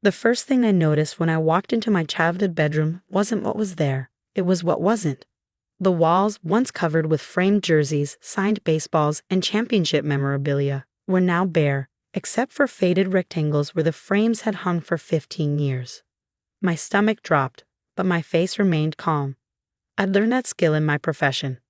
The first thing I noticed when I walked into my childhood bedroom wasn't what was there, it was what wasn't. The walls, once covered with framed jerseys, signed baseballs, and championship memorabilia, were now bare, except for faded rectangles where the frames had hung for 15 years. My stomach dropped, but my face remained calm. I'd learned that skill in my profession.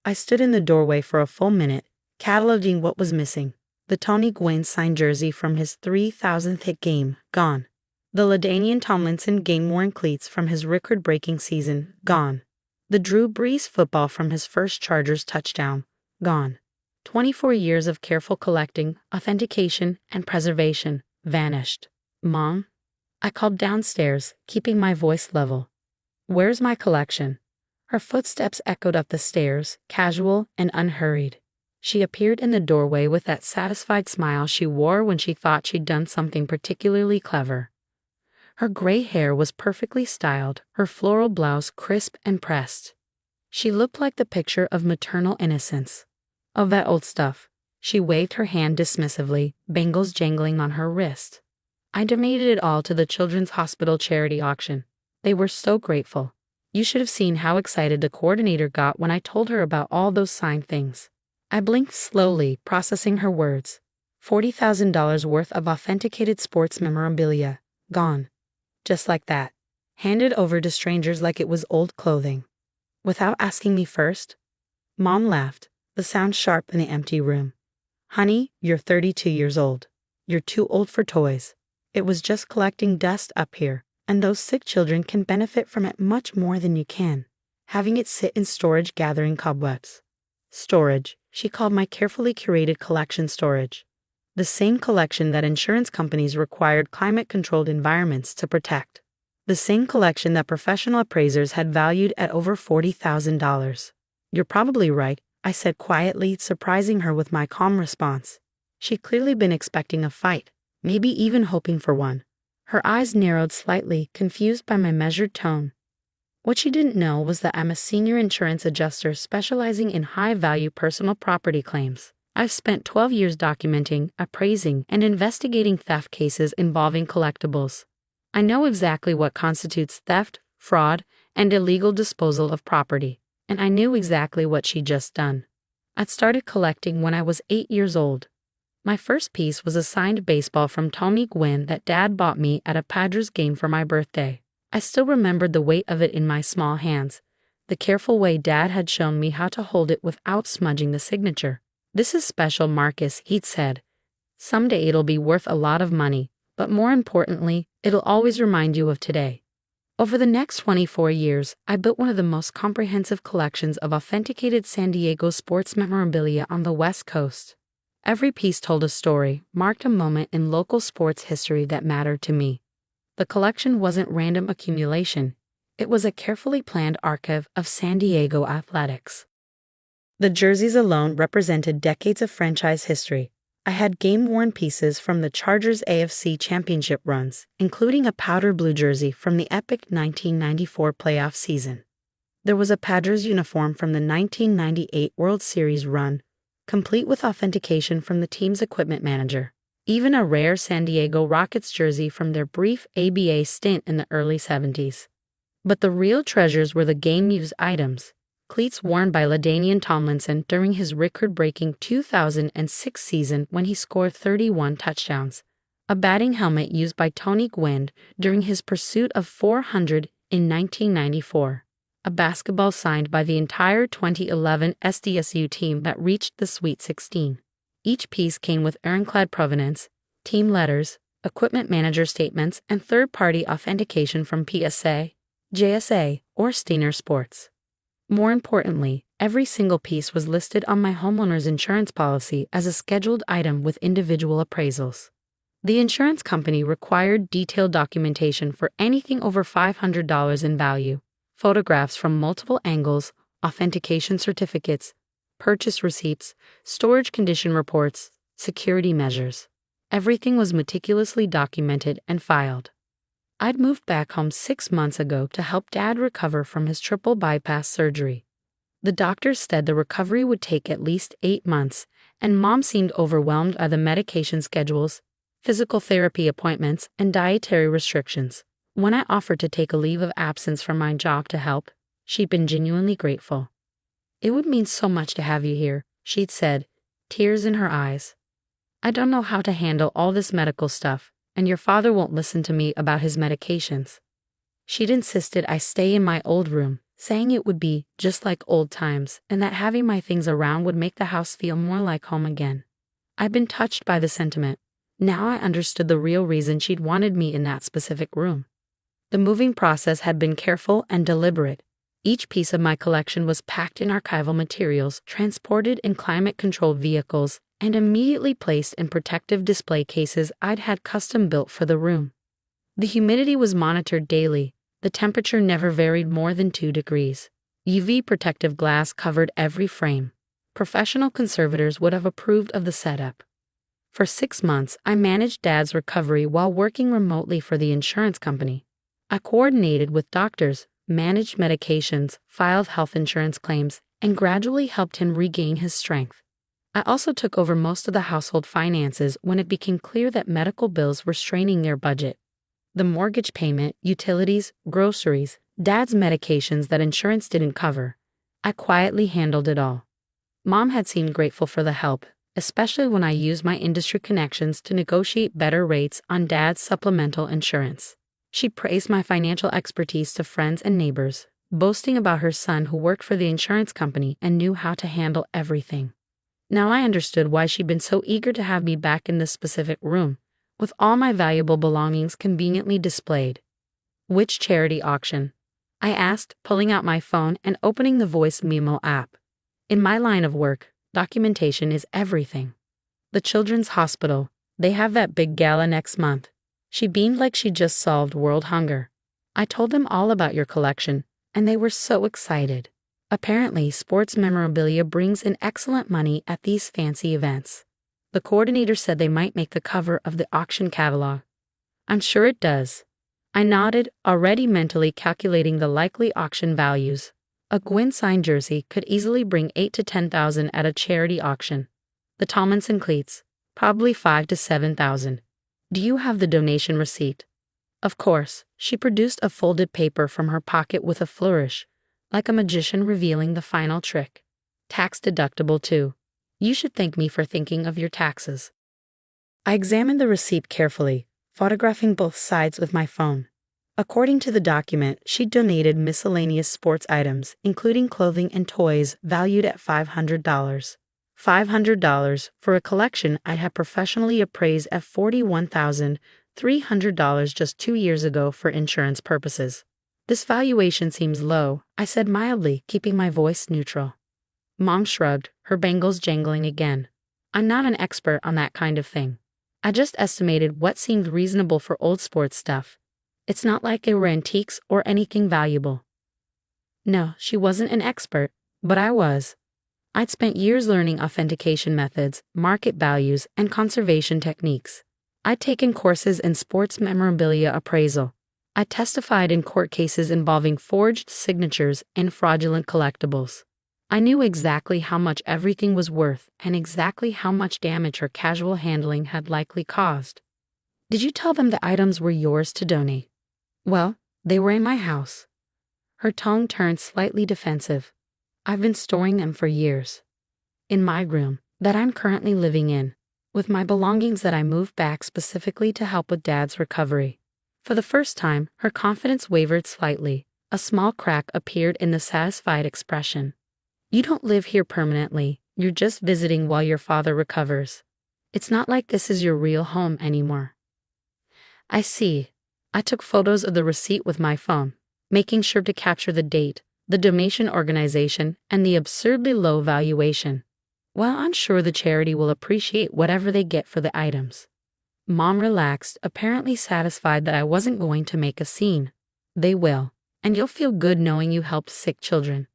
I stood in the doorway for a full minute, cataloging what was missing. The Tony Gwynn signed jersey from his 3,000th hit game, gone. The LaDainian Tomlinson game-worn cleats from his record-breaking season, gone. The Drew Brees football from his first Chargers touchdown, gone. 24 years of careful collecting, authentication, and preservation, vanished. Mom? I called downstairs, keeping my voice level. Where's my collection? Her footsteps echoed up the stairs, casual and unhurried. She appeared in the doorway with that satisfied smile she wore when she thought she'd done something particularly clever. Her gray hair was perfectly styled, her floral blouse crisp and pressed. She looked like the picture of maternal innocence. Of that old stuff. She waved her hand dismissively, bangles jangling on her wrist. I donated it all to the Children's Hospital charity auction. They were so grateful. You should have seen how excited the coordinator got when I told her about all those signed things. I blinked slowly, processing her words. $40,000 worth of authenticated sports memorabilia, gone. Just like that. Handed over to strangers like it was old clothing. Without asking me first? Mom laughed, the sound sharp in the empty room. Honey, you're 32 years old. You're too old for toys. It was just collecting dust up here, and those sick children can benefit from it much more than you can. Having it sit in storage gathering cobwebs. Storage, she called my carefully curated collection storage. The same collection that insurance companies required climate-controlled environments to protect. The same collection that professional appraisers had valued at over $40,000. You're probably right, I said quietly, surprising her with my calm response. She'd clearly been expecting a fight, maybe even hoping for one. Her eyes narrowed slightly, confused by my measured tone. What she didn't know was that I'm a senior insurance adjuster specializing in high-value personal property claims. I've spent 12 years documenting, appraising, and investigating theft cases involving collectibles. I know exactly what constitutes theft, fraud, and illegal disposal of property, and I knew exactly what she'd just done. I'd started collecting when I was 8 years old. My first piece was a signed baseball from Tony Gwynn that Dad bought me at a Padres game for my birthday. I still remembered the weight of it in my small hands, the careful way Dad had shown me how to hold it without smudging the signature. This is special, Marcus, he'd said. Someday it'll be worth a lot of money, but more importantly, it'll always remind you of today. Over the next 24 years, I built one of the most comprehensive collections of authenticated San Diego sports memorabilia on the West Coast. Every piece told a story, marked a moment in local sports history that mattered to me. The collection wasn't random accumulation. It was a carefully planned archive of San Diego athletics. The jerseys alone represented decades of franchise history. I had game-worn pieces from the Chargers' AFC championship runs, including a powder blue jersey from the epic 1994 playoff season. There was a Padres uniform from the 1998 World Series run, complete with authentication from the team's equipment manager. Even a rare San Diego Rockets jersey from their brief ABA stint in the early 70s. But the real treasures were the game-used items. Cleats worn by LaDainian Tomlinson during his record-breaking 2006 season when he scored 31 touchdowns. A batting helmet used by Tony Gwynn during his pursuit of 400 in 1994. A basketball signed by the entire 2011 SDSU team that reached the Sweet 16. Each piece came with ironclad provenance, team letters, equipment manager statements, and third-party authentication from PSA, JSA, or Steiner Sports. More importantly, every single piece was listed on my homeowner's insurance policy as a scheduled item with individual appraisals. The insurance company required detailed documentation for anything over $500 in value, photographs from multiple angles, authentication certificates, purchase receipts, storage condition reports, security measures. Everything was meticulously documented and filed. I'd moved back home 6 months ago to help Dad recover from his triple bypass surgery. The doctors said the recovery would take at least 8 months, and Mom seemed overwhelmed by the medication schedules, physical therapy appointments, and dietary restrictions. When I offered to take a leave of absence from my job to help, she'd been genuinely grateful. "It would mean so much to have you here," she'd said, tears in her eyes. "I don't know how to handle all this medical stuff, and your father won't listen to me about his medications." She'd insisted I stay in my old room, saying it would be just like old times and that having my things around would make the house feel more like home again. I'd been touched by the sentiment. Now I understood the real reason she'd wanted me in that specific room. The moving process had been careful and deliberate. Each piece of my collection was packed in archival materials, transported in climate-controlled vehicles, and immediately placed in protective display cases I'd had custom built for the room. The humidity was monitored daily. The temperature never varied more than 2 degrees. UV protective glass covered every frame. Professional conservators would have approved of the setup. For 6 months, I managed Dad's recovery while working remotely for the insurance company. I coordinated with doctors, managed medications, filed health insurance claims, and gradually helped him regain his strength. I also took over most of the household finances when it became clear that medical bills were straining their budget. The mortgage payment, utilities, groceries, Dad's medications that insurance didn't cover. I quietly handled it all. Mom had seemed grateful for the help, especially when I used my industry connections to negotiate better rates on Dad's supplemental insurance. She praised my financial expertise to friends and neighbors, boasting about her son who worked for the insurance company and knew how to handle everything. Now I understood why she'd been so eager to have me back in this specific room, with all my valuable belongings conveniently displayed. "Which charity auction?" I asked, pulling out my phone and opening the voice memo app. In my line of work, documentation is everything. "The Children's Hospital. They have that big gala next month." She beamed like she just solved world hunger. "I told them all about your collection, and they were so excited. Apparently, sports memorabilia brings in excellent money at these fancy events. The coordinator said they might make the cover of the auction catalog." "I'm sure it does." I nodded, already mentally calculating the likely auction values. A Gwen signed jersey could easily bring $8,000 to $10,000 at a charity auction. The Tomlinson cleats, probably $5,000 to $7,000. "Do you have the donation receipt?" Of course, she produced a folded paper from her pocket with a flourish, like a magician revealing the final trick. "Tax deductible too. You should thank me for thinking of your taxes." I examined the receipt carefully, photographing both sides with my phone. According to the document, she donated miscellaneous sports items, including clothing and toys, valued at $500. $500 for a collection I had professionally appraised at $41,300 just 2 years ago for insurance purposes. "This valuation seems low," I said mildly, keeping my voice neutral. Mom shrugged, her bangles jangling again. "I'm not an expert on that kind of thing. I just estimated what seemed reasonable for old sports stuff. It's not like they were antiques or anything valuable." No, she wasn't an expert, but I was. I'd spent years learning authentication methods, market values, and conservation techniques. I'd taken courses in sports memorabilia appraisal. I testified in court cases involving forged signatures and fraudulent collectibles. I knew exactly how much everything was worth and exactly how much damage her casual handling had likely caused. "Did you tell them the items were yours to donate?" "Well, they were in my house." Her tone turned slightly defensive. "I've been storing them for years. In my room, that I'm currently living in, with my belongings that I moved back specifically to help with Dad's recovery." For the first time, her confidence wavered slightly. A small crack appeared in the satisfied expression. "You don't live here permanently. You're just visiting while your father recovers. It's not like this is your real home anymore." "I see." I took photos of the receipt with my phone, making sure to capture the date, the donation organization, and the absurdly low valuation. "Well, I'm sure the charity will appreciate whatever they get for the items." Mom relaxed, apparently satisfied that I wasn't going to make a scene. "They will, and you'll feel good knowing you helped sick children.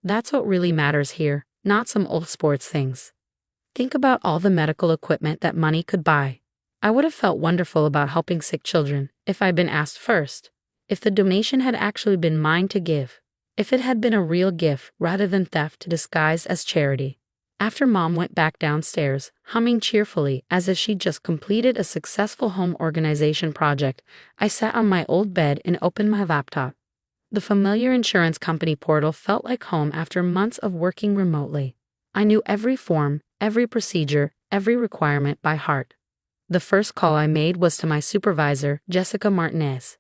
That's what really matters here, not some old sports things. Think about all the medical equipment that money could buy. I would have felt wonderful about helping sick children if I'd been asked first, if the donation had actually been mine to give, if it had been a real gift rather than theft disguised as charity. After Mom went back downstairs, humming cheerfully as if she'd just completed a successful home organization project, I sat on my old bed and opened my laptop. The familiar insurance company portal felt like home after months of working remotely. I knew every form, every procedure, every requirement by heart. The first call I made was to my supervisor, Jessica Martinez.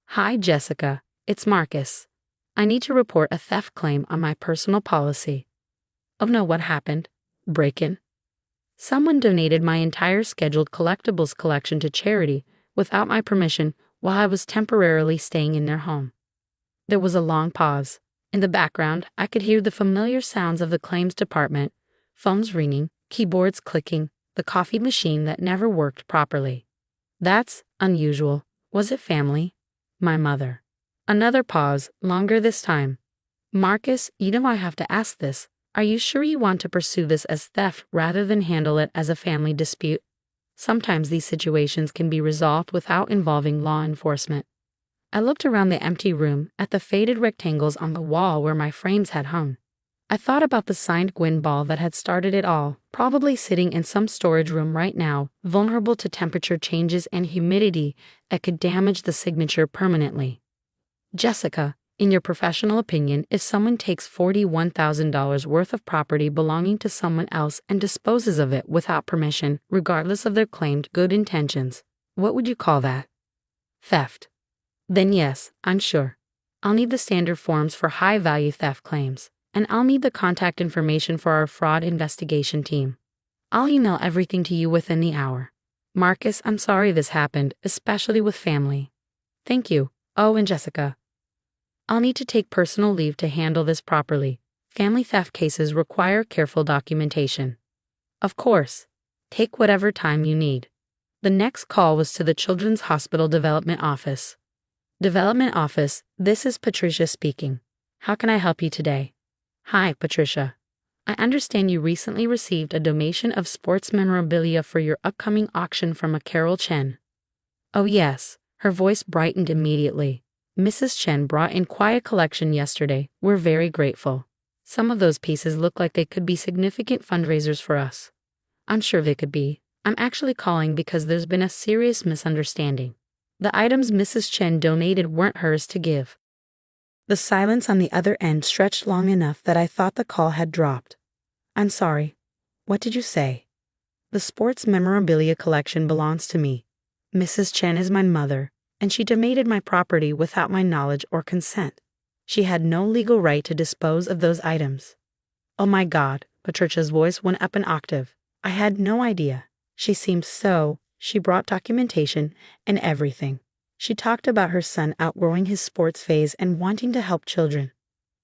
"Hi, Jessica. It's Marcus. I need to report a theft claim on my personal policy." "Oh no, what happened? Break-in?" "Someone donated my entire scheduled collectibles collection to charity without my permission while I was temporarily staying in their home." There was a long pause. In the background, I could hear the familiar sounds of the claims department, phones ringing, keyboards clicking, the coffee machine that never worked properly. "That's unusual. Was it family?" "My mother." Another pause, longer this time. "Marcus, you know I have to ask this. Are you sure you want to pursue this as theft rather than handle it as a family dispute? Sometimes these situations can be resolved without involving law enforcement." I looked around the empty room at the faded rectangles on the wall where my frames had hung. I thought about the signed Gwyn ball that had started it all, probably sitting in some storage room right now, vulnerable to temperature changes and humidity that could damage the signature permanently. "Jessica, in your professional opinion, if someone takes $41,000 worth of property belonging to someone else and disposes of it without permission, regardless of their claimed good intentions, what would you call that?" "Theft." "Then yes, I'm sure. I'll need the standard forms for high-value theft claims, and I'll need the contact information for our fraud investigation team. I'll email everything to you within the hour. Marcus, I'm sorry this happened, especially with family." "Thank you. Oh, and Jessica, I'll need to take personal leave to handle this properly. Family theft cases require careful documentation." "Of course. Take whatever time you need." The next call was to the Children's Hospital Development Office. "Development Office, this is Patricia speaking. How can I help you today?" "Hi, Patricia. I understand you recently received a donation of sports memorabilia for your upcoming auction from a Carol Chen." "Oh yes." Her voice brightened immediately. "Mrs. Chen brought in quite a collection yesterday. We're very grateful. Some of those pieces look like they could be significant fundraisers for us." "I'm sure they could be. I'm actually calling because there's been a serious misunderstanding. The items Mrs. Chen donated weren't hers to give." The silence on the other end stretched long enough that I thought the call had dropped. "I'm sorry. What did you say?" "The sports memorabilia collection belongs to me. Mrs. Chen is my mother, and she donated my property without my knowledge or consent. She had no legal right to dispose of those items." "Oh my God," Patricia's voice went up an octave. "I had no idea. She seemed so... She brought documentation and everything. She talked about her son outgrowing his sports phase and wanting to help children."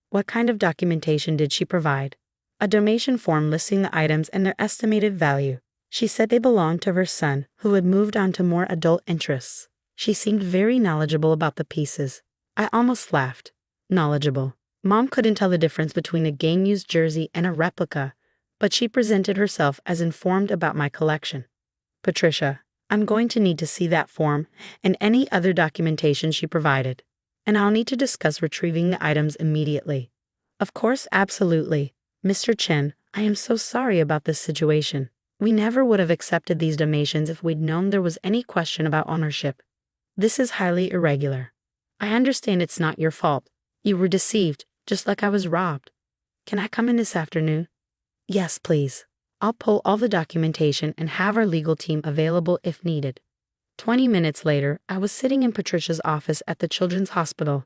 "What kind of documentation did she provide?" "A donation form listing the items and their estimated value. She said they belonged to her son, who had moved on to more adult interests. She seemed very knowledgeable about the pieces." I almost laughed. Knowledgeable. Mom couldn't tell the difference between a game-used jersey and a replica, but she presented herself as informed about my collection. "Patricia, I'm going to need to see that form and any other documentation she provided, and I'll need to discuss retrieving the items immediately." "Of course, absolutely. Mr. Chen, I am so sorry about this situation. We never would have accepted these donations if we'd known there was any question about ownership. This is highly irregular. I understand it's not your fault. You were deceived, just like I was robbed. Can I come in this afternoon?" "Yes, please. I'll pull all the documentation and have our legal team available if needed." 20 minutes later, I was sitting in Patricia's office at the Children's Hospital,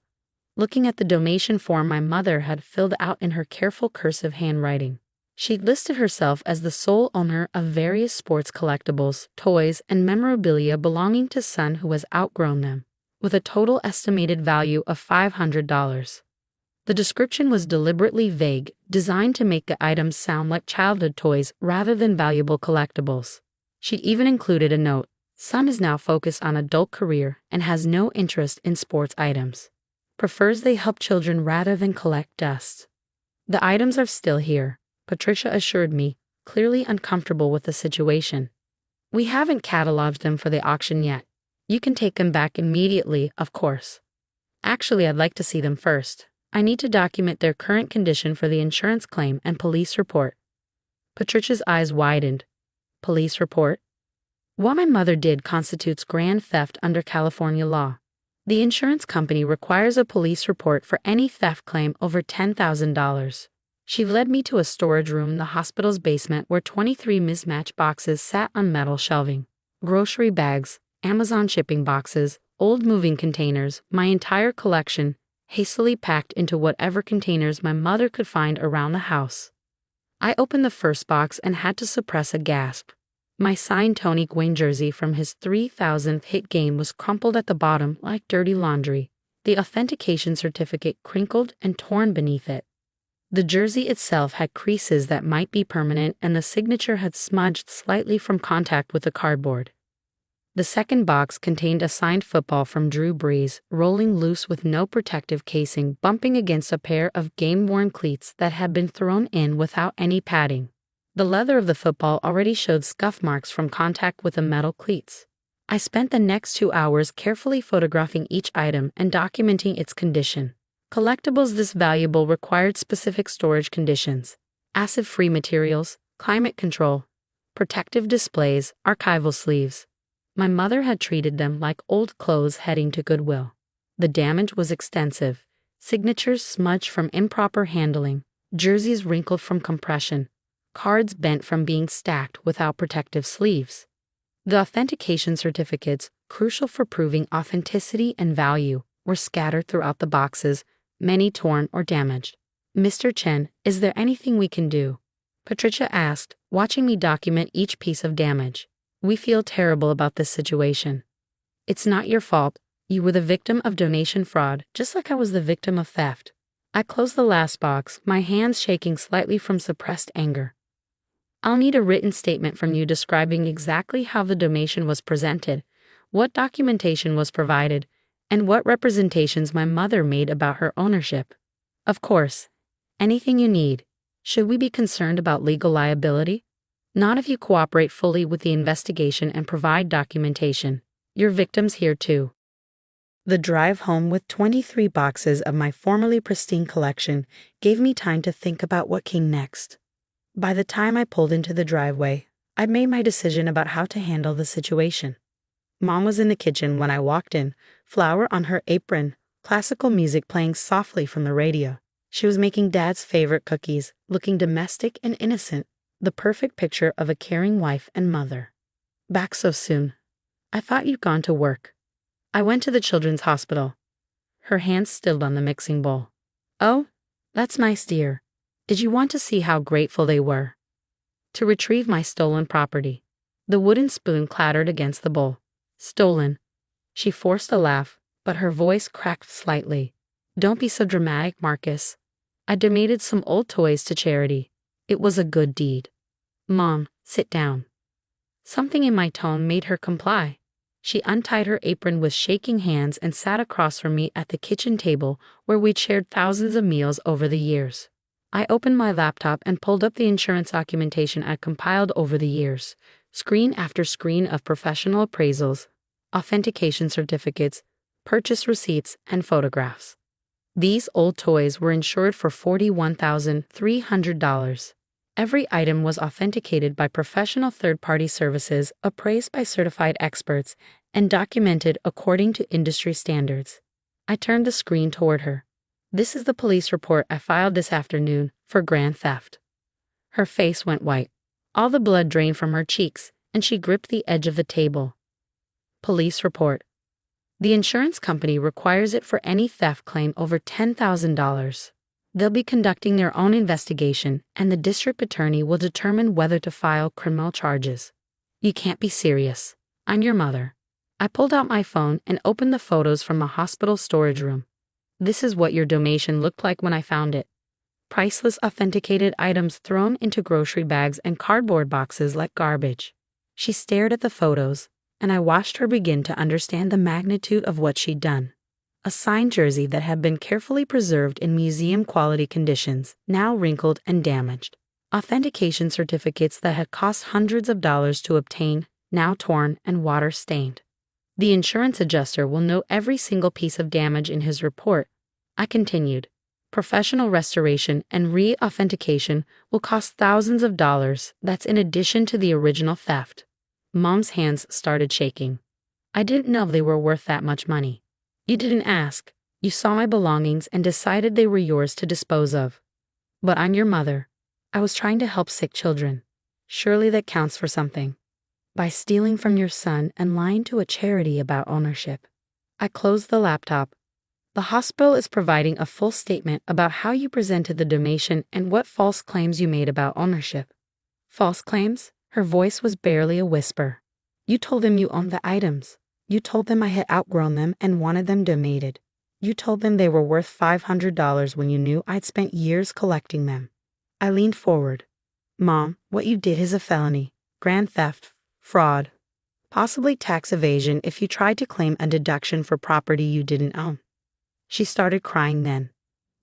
looking at the donation form my mother had filled out in her careful cursive handwriting. She'd listed herself as the sole owner of various sports collectibles, toys, and memorabilia belonging to son who has outgrown them, with a total estimated value of $500. The description was deliberately vague, designed to make the items sound like childhood toys rather than valuable collectibles. She even included a note: "Son is now focused on adult career and has no interest in sports items. Prefers they help children rather than collect dust." "The items are still here," Patricia assured me, clearly uncomfortable with the situation. "We haven't cataloged them for the auction yet. You can take them back immediately, of course. Actually, I'd like to see them first. I need to document their current condition for the insurance claim and police report." Patricia's eyes widened. Police report? What my mother did constitutes grand theft under California law. The insurance company requires a police report for any theft claim over $10,000. She led me to a storage room in the hospital's basement where 23 mismatched boxes sat on metal shelving. Grocery bags, Amazon shipping boxes, old moving containers, my entire collection, hastily packed into whatever containers my mother could find around the house. I opened the first box and had to suppress a gasp. My signed Tony Gwynn jersey from his 3,000th hit game was crumpled at the bottom like dirty laundry, the authentication certificate crinkled and torn beneath it. The jersey itself had creases that might be permanent, and the signature had smudged slightly from contact with the cardboard. The second box contained a signed football from Drew Brees, rolling loose with no protective casing, bumping against a pair of game-worn cleats that had been thrown in without any padding. The leather of the football already showed scuff marks from contact with the metal cleats. I spent the next 2 hours carefully photographing each item and documenting its condition. Collectibles this valuable required specific storage conditions: acid-free materials, climate control, protective displays, archival sleeves. My mother had treated them like old clothes heading to Goodwill. The damage was extensive: signatures smudged from improper handling, jerseys wrinkled from compression, cards bent from being stacked without protective sleeves. The authentication certificates, crucial for proving authenticity and value, were scattered throughout the boxes, many torn or damaged. "Mr. Chen, is there anything we can do?" Patricia asked, watching me document each piece of damage. "We feel terrible about this situation. It's not your fault. You were the victim of donation fraud, just like I was the victim of theft." I closed the last box, my hands shaking slightly from suppressed anger. "I'll need a written statement from you describing exactly how the donation was presented, what documentation was provided, and what representations my mother made about her ownership." "Of course. Anything you need. Should we be concerned about legal liability?" "Not if you cooperate fully with the investigation and provide documentation. Your victim's here too." The drive home with 23 boxes of my formerly pristine collection gave me time to think about what came next. By the time I pulled into the driveway, I'd made my decision about how to handle the situation. Mom was in the kitchen when I walked in, flour on her apron, classical music playing softly from the radio. She was making Dad's favorite cookies, looking domestic and innocent, the perfect picture of a caring wife and mother. "Back so soon. I thought you'd gone to work." "I went to the children's hospital." Her hands stilled on the mixing bowl. "Oh, that's nice, dear. Did you want to see how grateful they were?" "To retrieve my stolen property." The wooden spoon clattered against the bowl. "Stolen." She forced a laugh, but her voice cracked slightly. "Don't be so dramatic, Marcus. I donated some old toys to charity. It was a good deed." "Mom, sit down." Something in my tone made her comply. She untied her apron with shaking hands and sat across from me at the kitchen table where we'd shared thousands of meals over the years. I opened my laptop and pulled up the insurance documentation I'd compiled over the years, screen after screen of professional appraisals, authentication certificates, purchase receipts, and photographs. These old toys were insured for $41,300. Every item was authenticated by professional third-party services, appraised by certified experts, and documented according to industry standards. I turned the screen toward her. "This is the police report I filed this afternoon for grand theft." Her face went white. All the blood drained from her cheeks, and she gripped the edge of the table. "Police report. The insurance company requires it for any theft claim over $10,000. They'll be conducting their own investigation, and the district attorney will determine whether to file criminal charges." "You can't be serious. I'm your mother." I pulled out my phone and opened the photos from a hospital storage room. "This is what your donation looked like when I found it. Priceless authenticated items thrown into grocery bags and cardboard boxes like garbage." She stared at the photos, and I watched her begin to understand the magnitude of what she'd done. A signed jersey that had been carefully preserved in museum-quality conditions, now wrinkled and damaged. Authentication certificates that had cost hundreds of dollars to obtain, now torn and water-stained. "The insurance adjuster will note every single piece of damage in his report," I continued, Professional restoration and re-authentication will cost thousands of dollars. That's in addition to the original theft. Mom's hands started shaking. I didn't know they were worth that much money. You didn't ask. You saw my belongings and decided they were yours to dispose of. But I'm your mother. I was trying to help sick children. Surely that counts for something. By stealing from your son and lying to a charity about ownership. I closed the laptop. The hospital is providing a full statement about how you presented the donation and what false claims you made about ownership. False claims? Her voice was barely a whisper. You told them you owned the items. You told them I had outgrown them and wanted them donated. You told them they were worth $500 when you knew I'd spent years collecting them. I leaned forward. Mom, what you did is a felony. Grand theft. Fraud. Possibly tax evasion if you tried to claim a deduction for property you didn't own. She started crying then.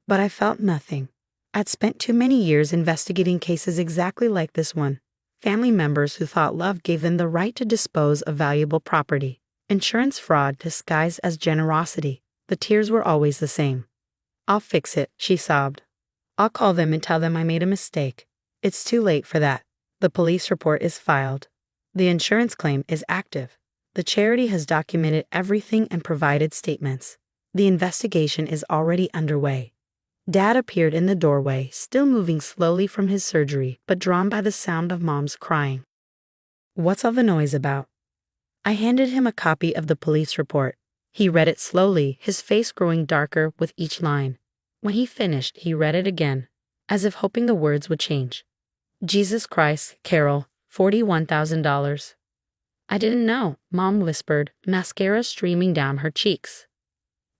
But I felt nothing. I'd spent too many years investigating cases exactly like this one. Family members who thought love gave them the right to dispose of valuable property. Insurance fraud disguised as generosity. The tears were always the same. I'll fix it, she sobbed. I'll call them and tell them I made a mistake. It's too late for that. The police report is filed. The insurance claim is active. The charity has documented everything and provided statements. The investigation is already underway. Dad appeared in the doorway, still moving slowly from his surgery, but drawn by the sound of Mom's crying. What's all the noise about? I handed him a copy of the police report. He read it slowly, his face growing darker with each line. When he finished, he read it again, as if hoping the words would change. Jesus Christ, Carol, $41,000. I didn't know, Mom whispered, mascara streaming down her cheeks.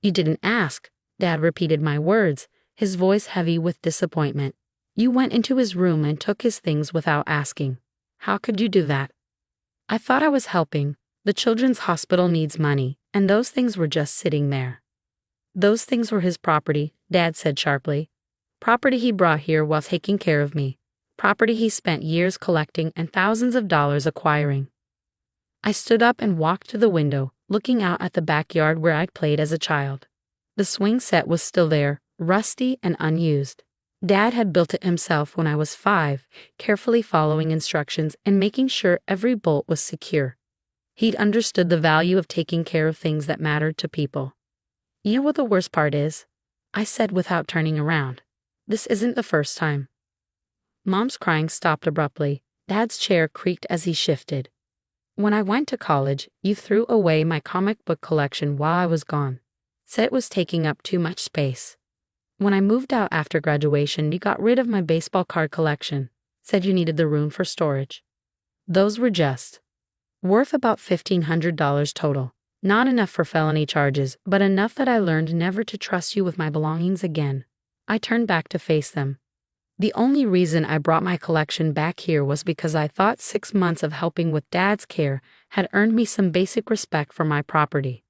You didn't ask. Dad repeated my words, his voice heavy with disappointment. You went into his room and took his things without asking. How could you do that? I thought I was helping. The children's hospital needs money, and those things were just sitting there. Those things were his property, Dad said sharply. Property he brought here while taking care of me. Property he spent years collecting and thousands of dollars acquiring. I stood up and walked to the window, looking out at the backyard where I'd played as a child. The swing set was still there, rusty and unused. Dad had built it himself when I was 5, carefully following instructions and making sure every bolt was secure. He'd understood the value of taking care of things that mattered to people. You know what the worst part is? I said without turning around. This isn't the first time. Mom's crying stopped abruptly. Dad's chair creaked as he shifted. When I went to college, you threw away my comic book collection while I was gone. Said it was taking up too much space. When I moved out after graduation, you got rid of my baseball card collection. Said you needed the room for storage. Those were just worth about $1,500 total. Not enough for felony charges, but enough that I learned never to trust you with my belongings again. I turned back to face them. The only reason I brought my collection back here was because I thought 6 months of helping with Dad's care had earned me some basic respect for my property.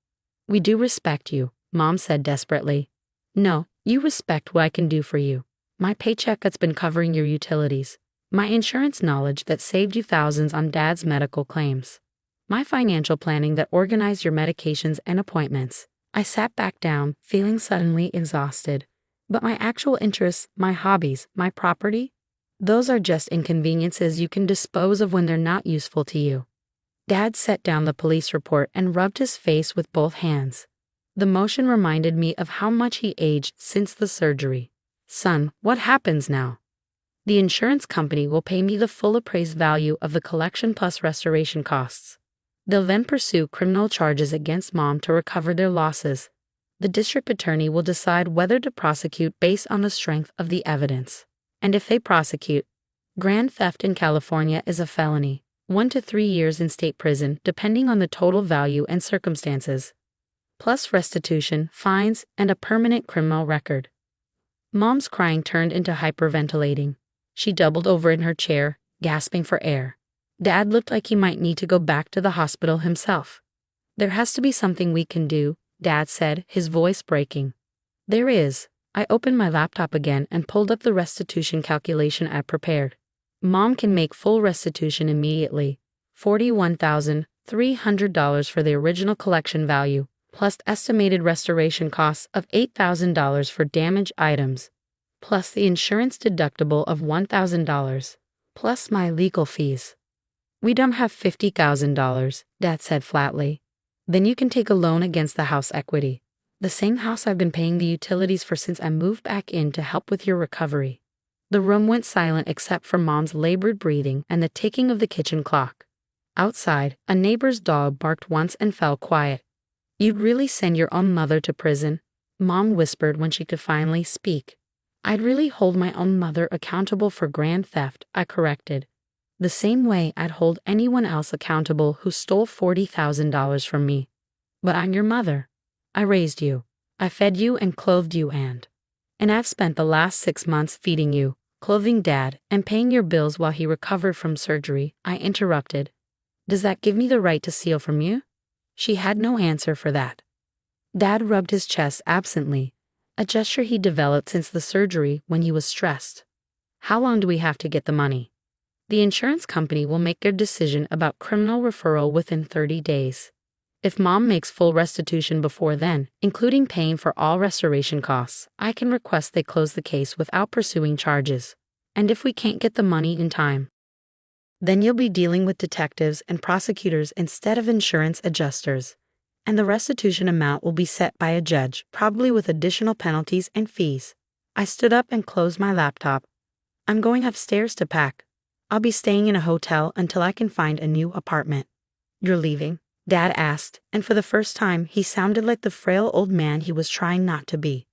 We do respect you, Mom said desperately. No, you respect what I can do for you. My paycheck that's been covering your utilities. My insurance knowledge that saved you thousands on Dad's medical claims. My financial planning that organized your medications and appointments. I sat back down, feeling suddenly exhausted. But my actual interests, my hobbies, my property, those are just inconveniences you can dispose of when they're not useful to you. Dad set down the police report and rubbed his face with both hands. The motion reminded me of how much he aged since the surgery. Son, what happens now? The insurance company will pay me the full appraised value of the collection plus restoration costs. They'll then pursue criminal charges against Mom to recover their losses. The district attorney will decide whether to prosecute based on the strength of the evidence. And if they prosecute, grand theft in California is a felony, 1 to 3 years in state prison depending on the total value and circumstances, plus restitution, fines, and a permanent criminal record. Mom's crying turned into hyperventilating. She doubled over in her chair, gasping for air. Dad looked like he might need to go back to the hospital himself. There has to be something we can do, Dad said, his voice breaking. There is. I opened my laptop again and pulled up the restitution calculation I prepared. Mom can make full restitution immediately. $41,300 for the original collection value, plus estimated restoration costs of $8,000 for damaged items, plus the insurance deductible of $1,000, plus my legal fees. We don't have $50,000, Dad said flatly. Then you can take a loan against the house equity. The same house I've been paying the utilities for since I moved back in to help with your recovery. The room went silent except for Mom's labored breathing and the ticking of the kitchen clock. Outside, a neighbor's dog barked once and fell quiet. You'd really send your own mother to prison? Mom whispered when she could finally speak. I'd really hold my own mother accountable for grand theft, I corrected. The same way I'd hold anyone else accountable who stole $40,000 from me. But I'm your mother. I raised you. I fed you and clothed you and I've spent the last 6 months feeding you, clothing Dad, and paying your bills while he recovered from surgery, I interrupted. Does that give me the right to steal from you? She had no answer for that. Dad rubbed his chest absently, a gesture he developed since the surgery when he was stressed. How long do we have to get the money? The insurance company will make their decision about criminal referral within 30 days. If Mom makes full restitution before then, including paying for all restoration costs, I can request they close the case without pursuing charges. And if we can't get the money in time, then you'll be dealing with detectives and prosecutors instead of insurance adjusters. And the restitution amount will be set by a judge, probably with additional penalties and fees. I stood up and closed my laptop. I'm going upstairs to pack. I'll be staying in a hotel until I can find a new apartment. You're leaving? Dad asked, and for the first time he sounded like the frail old man he was trying not to be.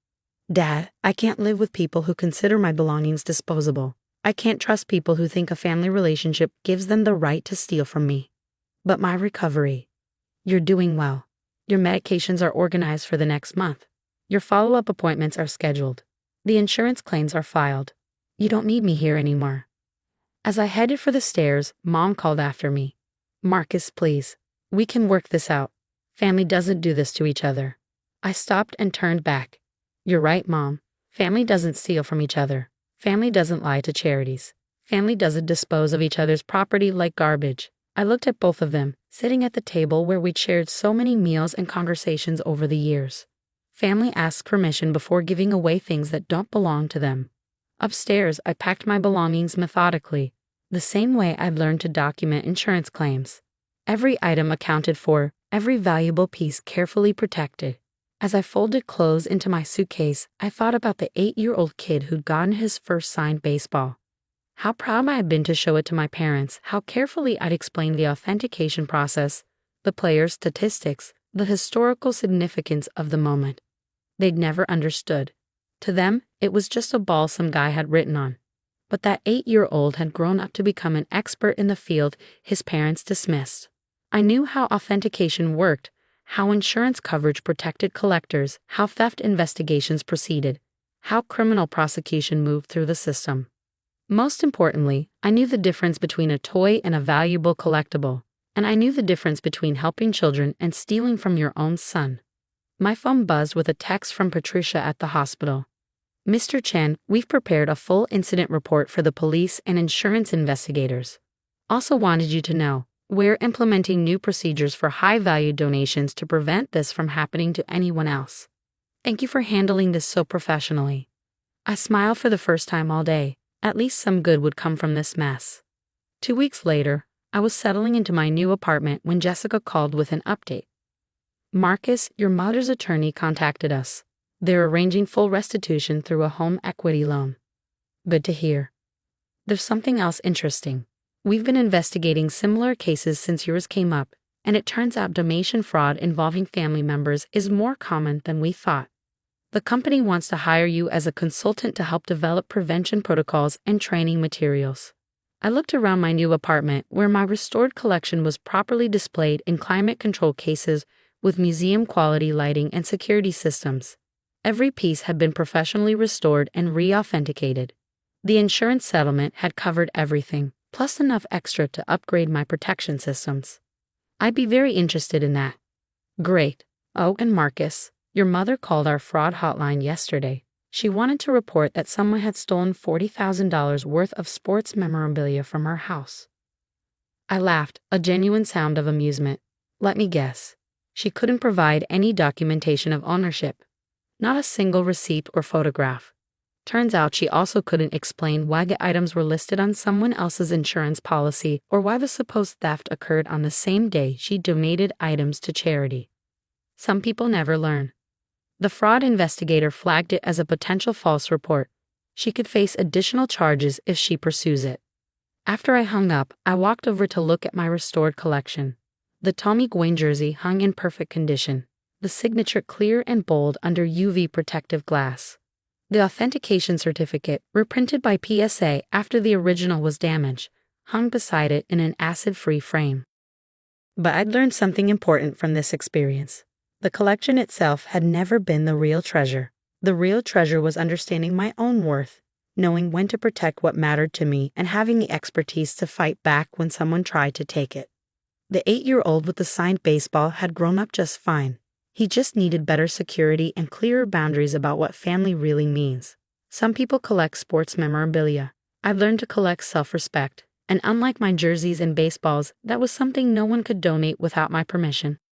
Dad, I can't live with people who consider my belongings disposable. I can't trust people who think a family relationship gives them the right to steal from me. But my recovery. You're doing well. Your medications are organized for the next month. Your follow-up appointments are scheduled. The insurance claims are filed. You don't need me here anymore. As I headed for the stairs, Mom called after me. Marcus, please. We can work this out. Family doesn't do this to each other. I stopped and turned back. You're right, Mom. Family doesn't steal from each other. Family doesn't lie to charities. Family doesn't dispose of each other's property like garbage. I looked at both of them, sitting at the table where we'd shared so many meals and conversations over the years. Family asks permission before giving away things that don't belong to them. Upstairs, I packed my belongings methodically, the same way I'd learned to document insurance claims. Every item accounted for, every valuable piece carefully protected. As I folded clothes into my suitcase, I thought about the 8-year-old kid who'd gotten his first signed baseball. How proud I had been to show it to my parents, how carefully I'd explained the authentication process, the player's statistics, the historical significance of the moment. They'd never understood. To them, it was just a ball some guy had written on. But that 8-year-old had grown up to become an expert in the field his parents dismissed. I knew how authentication worked, how insurance coverage protected collectors, how theft investigations proceeded, how criminal prosecution moved through the system. Most importantly, I knew the difference between a toy and a valuable collectible, and I knew the difference between helping children and stealing from your own son. My phone buzzed with a text from Patricia at the hospital. Mr. Chen, we've prepared a full incident report for the police and insurance investigators. Also wanted you to know, we're implementing new procedures for high-value donations to prevent this from happening to anyone else. Thank you for handling this so professionally. I smiled for the first time all day. At least some good would come from this mess. 2 weeks later, I was settling into my new apartment when Jessica called with an update. Marcus, your mother's attorney contacted us. They're arranging full restitution through a home equity loan. Good to hear. There's something else interesting. We've been investigating similar cases since yours came up, and it turns out donation fraud involving family members is more common than we thought. The company wants to hire you as a consultant to help develop prevention protocols and training materials. I looked around my new apartment where my restored collection was properly displayed in climate-controlled cases with museum-quality lighting and security systems. Every piece had been professionally restored and re-authenticated. The insurance settlement had covered everything, plus enough extra to upgrade my protection systems. I'd be very interested in that. Great. Oh, and Marcus, your mother called our fraud hotline yesterday. She wanted to report that someone had stolen $40,000 worth of sports memorabilia from her house. I laughed, a genuine sound of amusement. Let me guess. She couldn't provide any documentation of ownership. Not a single receipt or photograph. Turns out she also couldn't explain why the items were listed on someone else's insurance policy or why the supposed theft occurred on the same day she donated items to charity. Some people never learn. The fraud investigator flagged it as a potential false report. She could face additional charges if she pursues it. After I hung up, I walked over to look at my restored collection. The Tommy Gwynn jersey hung in perfect condition, the signature clear and bold under UV protective glass. The authentication certificate, reprinted by PSA after the original was damaged, hung beside it in an acid-free frame. But I'd learned something important from this experience. The collection itself had never been the real treasure. The real treasure was understanding my own worth, knowing when to protect what mattered to me, and having the expertise to fight back when someone tried to take it. The 8-year-old with the signed baseball had grown up just fine. He just needed better security and clearer boundaries about what family really means. Some people collect sports memorabilia. I've learned to collect self-respect, and unlike my jerseys and baseballs, that was something no one could donate without my permission.